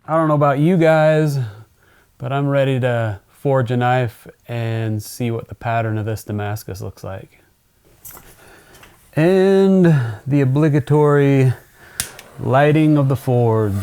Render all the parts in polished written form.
I don't know about you guys, but I'm ready to forge a knife and see what the pattern of this Damascus looks like. And the obligatory lighting of the forge.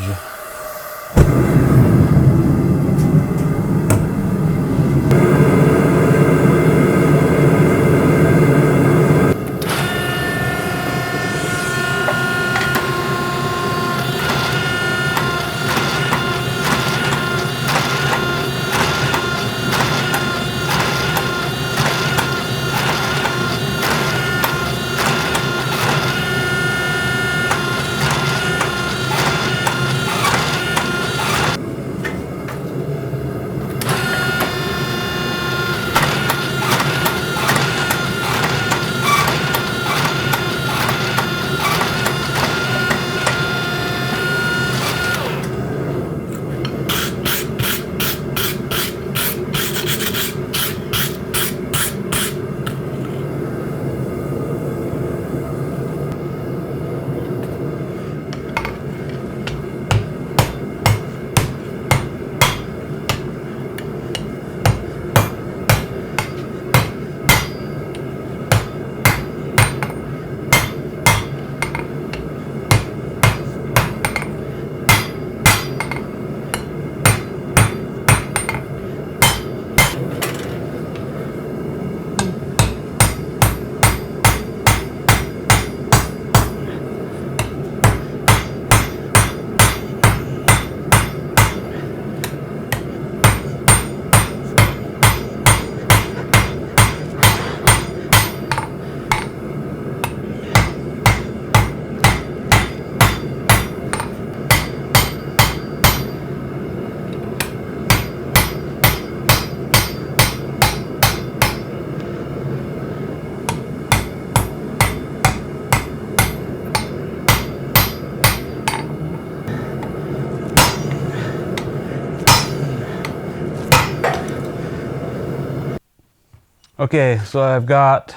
Okay, so I've got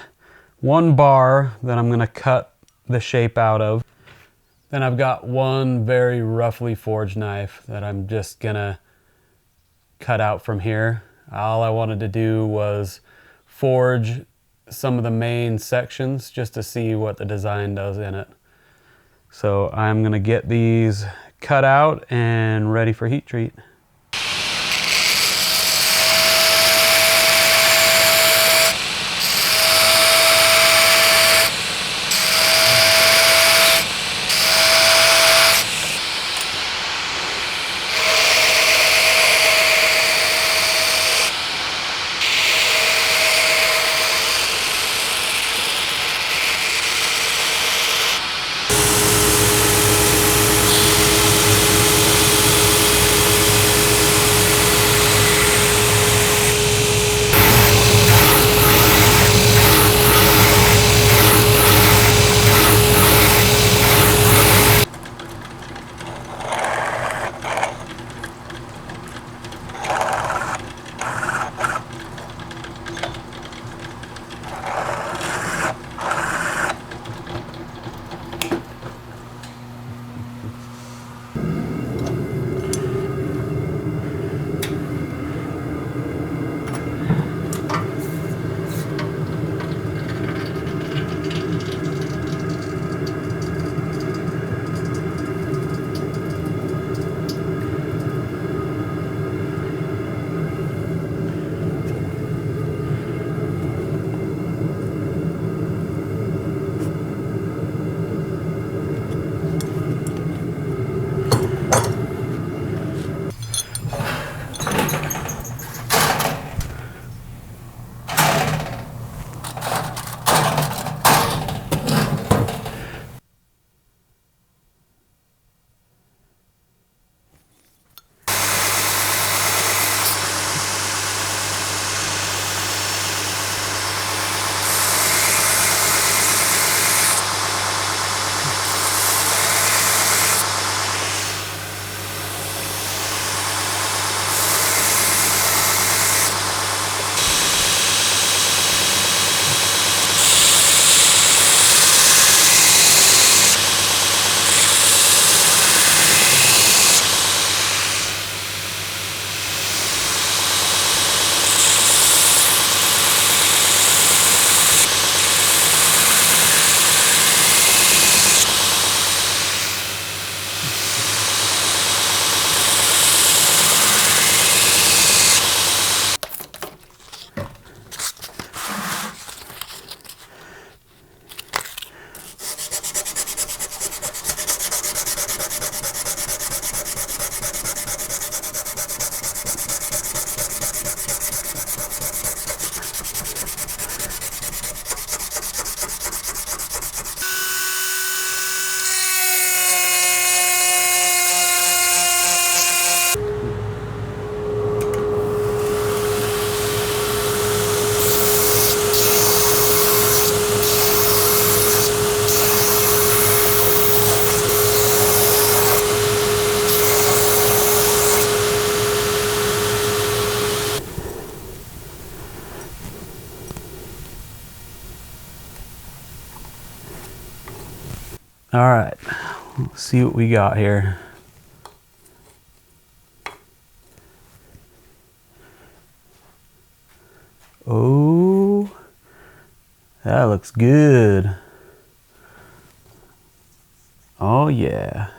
one bar that I'm gonna cut the shape out of. Then I've got one very roughly forged knife that I'm just gonna cut out from here. All I wanted to do was forge some of the main sections just to see what the design does in it. So I'm gonna get these cut out and ready for heat treat. All right, let's see what we got here. Oh, that looks good. Oh yeah.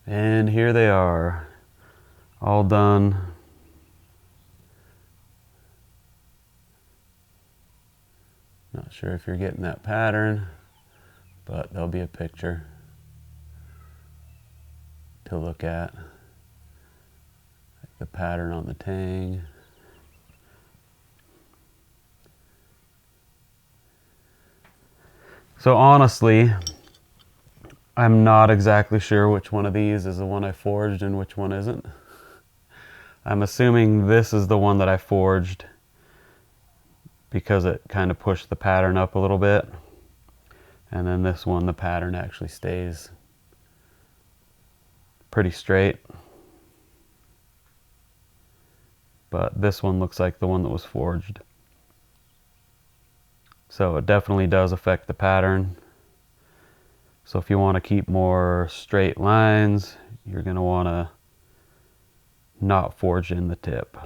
And here they are, all done. Not sure if you're getting that pattern, but there'll be a picture to look at. The pattern on the tang. So honestly, I'm not exactly sure which one of these is the one I forged and which one isn't. I'm assuming this is the one that I forged because it kind of pushed the pattern up a little bit. And then this one, the pattern actually stays pretty straight. But this one looks like the one that was forged. So it definitely does affect the pattern. So if you want to keep more straight lines, you're going to want to not forge in the tip.